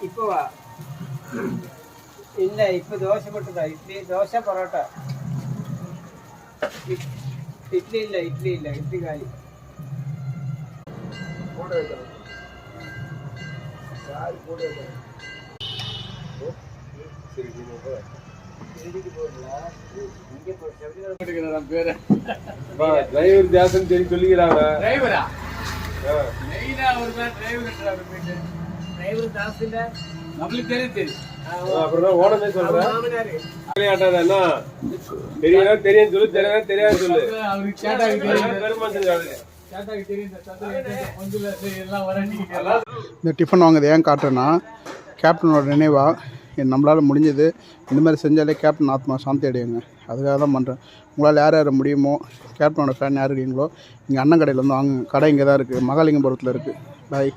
இப்போவா இல்லை, இப்போ தோசை மட்டும்தான். இட்லி, தோசை, பரோட்டா. இட்லி இல்லை, இட்லி இல்லை, இட்லி காலி. டிரைவர் ஜாசன் சரி சொல்லிக்கிறாங்க. டிரைவரா? டிரைவர் ஜாஸ்தி இல்லை, நம்மளுக்கு தெரியும். அப்புறம் ஓனமே சொல்றேன். என்ன தெரியும் தெரியும் சொல்லு, தெரியாது தெரியாது சொல்லு. இந்த டிஃபன் வாங்குறது ஏன் காட்டுறேன்னா, கேப்டனோட நினைவா நம்மளால் முடிஞ்சது இந்த மாதிரி செஞ்சாலே கேப்டன் ஆத்மா சாந்தி அடையுங்க. அதுக்காக தான் பண்ணுறேன். உங்களால் யார் யார் முடியுமோ, கேப்டனோட ஃபேன் யார் இருக்கீங்களோ, இங்கே அண்ணன் கடையில் வந்து வாங்குங்க. கடை இங்கே தான் இருக்குது, மகாலிங்கபுரத்தில் இருக்குது. பாய்.